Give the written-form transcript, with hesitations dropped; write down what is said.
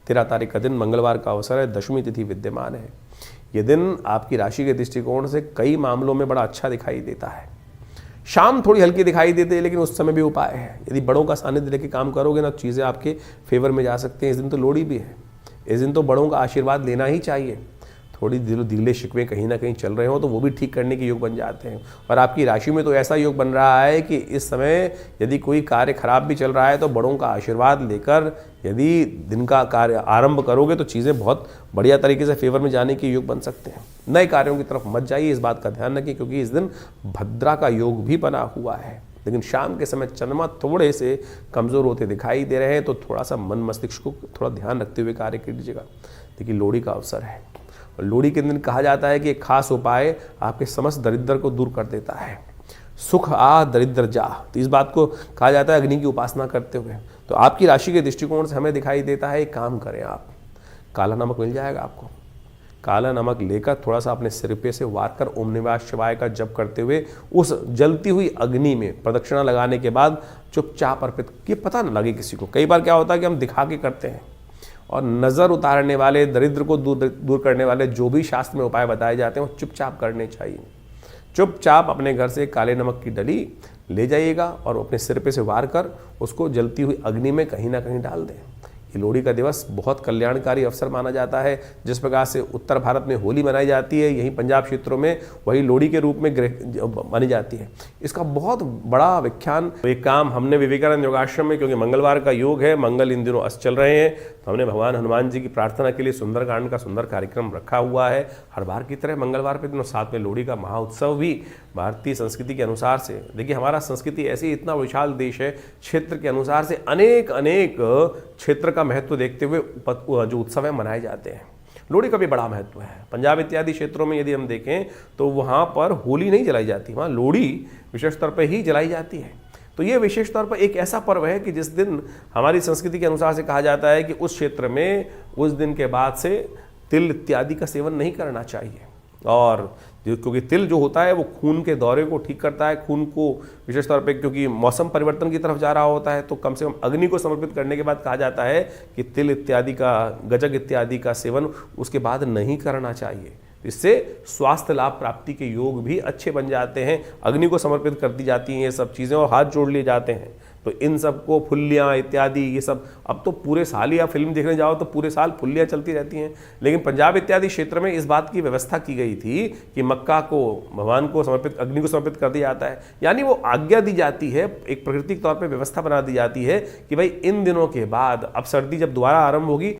13 तारीख का दिन मंगलवार का अवसर है, दशमी तिथि विद्यमान है। ये दिन आपकी राशि के दृष्टिकोण से कई मामलों में बड़ा अच्छा दिखाई देता है। शाम थोड़ी हल्की दिखाई देती है, लेकिन उस समय भी उपाय है। यदि बड़ों का सानिध्य लेके काम करोगे ना, चीज़ें आपके फेवर में जा सकती हैं। इस दिन तो लोहड़ी भी है, इस दिन तो बड़ों का आशीर्वाद लेना ही चाहिए। थोड़ी दिले शिकवे कहीं ना कहीं चल रहे हो तो वो भी ठीक करने के योग बन जाते हैं। और आपकी राशि में तो ऐसा योग बन रहा है कि इस समय यदि कोई कार्य खराब भी चल रहा है तो बड़ों का आशीर्वाद लेकर यदि दिन का कार्य आरंभ करोगे तो चीज़ें बहुत बढ़िया तरीके से फेवर में जाने के योग बन सकते हैं। नए कार्यों की तरफ मत जाइए, इस बात का ध्यान रखिए, क्योंकि इस दिन भद्रा का योग भी बना हुआ है। लेकिन शाम के समय चंद्रमा थोड़े से कमज़ोर होते दिखाई दे रहे हैं, तो थोड़ा सा मन मस्तिष्क को थोड़ा ध्यान रखते हुए कार्य कीजिएगा। देखिए, लोहड़ी का अवसर है और लोहड़ी के दिन कहा जाता है कि एक खास उपाय आपके समस्त दरिद्र को दूर कर देता है। सुख आ दरिद्र जा, तो इस बात को कहा जाता है अग्नि की उपासना करते हुए। तो आपकी राशि के दृष्टिकोण से हमें दिखाई देता है, एक काम करें आप, काला नमक मिल जाएगा आपको, काला नमक लेकर थोड़ा सा अपने सिर पे से वार कर ओम नमः शिवाय का जप करते हुए उस जलती हुई अग्नि में प्रदक्षिणा लगाने के बाद चुपचाप अर्पित, ये पता न लगे किसी को। कई बार क्या होता है कि हम दिखा के करते हैं, और नज़र उतारने वाले, दरिद्र को दूर करने वाले जो भी शास्त्र में उपाय बताए जाते हैं वो चुपचाप करने चाहिए। चुपचाप अपने घर से काले नमक की डली ले जाइएगा और अपने सिर पे से वार कर उसको जलती हुई अग्नि में कहीं ना कहीं डाल दें। ये लोहड़ी का दिवस बहुत कल्याणकारी अवसर माना जाता है। जिस प्रकार से उत्तर भारत में होली मनाई जाती है, यहीं पंजाब क्षेत्रों में वही लोहड़ी के रूप में मानी जाती है। इसका बहुत बड़ा व्याख्यान, एक काम हमने विवेकानंद योगाश्रम में, क्योंकि मंगलवार का योग है, मंगल इन दिनों अस्त चल रहे हैं, तो हमने भगवान हनुमान जी की प्रार्थना के लिए सुंदरकांड का सुंदर कार्यक्रम रखा हुआ है। हर बार की तरह मंगलवार के दिन साथ में लोहड़ी का महाउत्सव भी भारतीय संस्कृति के अनुसार से, देखिए हमारा संस्कृति ऐसी, इतना विशाल देश है, क्षेत्र के अनुसार से अनेक अनेक क्षेत्र का महत्व देखते हुए जो उत्सव है मनाए जाते हैं। लोहड़ी का भी बड़ा महत्व है। पंजाब इत्यादि क्षेत्रों में यदि हम देखें तो वहाँ पर होली नहीं जलाई जाती, वहाँ लोहड़ी विशेष तौर पर ही जलाई जाती है। तो ये विशेष तौर पर एक ऐसा पर्व है कि जिस दिन हमारी संस्कृति के अनुसार से कहा जाता है कि उस क्षेत्र में उस दिन के बाद से तिल इत्यादि का सेवन नहीं करना चाहिए। और क्योंकि तिल जो होता है वो खून के दौरे को ठीक करता है, खून को विशेष तौर पे, क्योंकि मौसम परिवर्तन की तरफ जा रहा होता है, तो कम से कम अग्नि को समर्पित करने के बाद कहा जाता है कि तिल इत्यादि का, गजक इत्यादि का सेवन उसके बाद नहीं करना चाहिए। इससे स्वास्थ्य लाभ प्राप्ति के योग भी अच्छे बन जाते हैं। अग्नि को समर्पित कर दी जाती हैं ये सब चीज़ें और हाथ जोड़ लिए जाते हैं। तो इन सब को फुल्लियाँ इत्यादि ये सब, अब तो पूरे साल ही आप फिल्म देखने जाओ तो पूरे साल फुल्लियाँ चलती रहती हैं। लेकिन पंजाब इत्यादि क्षेत्र में इस बात की व्यवस्था की गई थी कि मक्का को भगवान को समर्पित, अग्नि को समर्पित कर दिया जाता है। यानी वो आज्ञा दी जाती है, एक प्राकृतिक तौर पर व्यवस्था बना दी जाती है कि भाई इन दिनों के बाद अब सर्दी जब दोबारा आरंभ होगी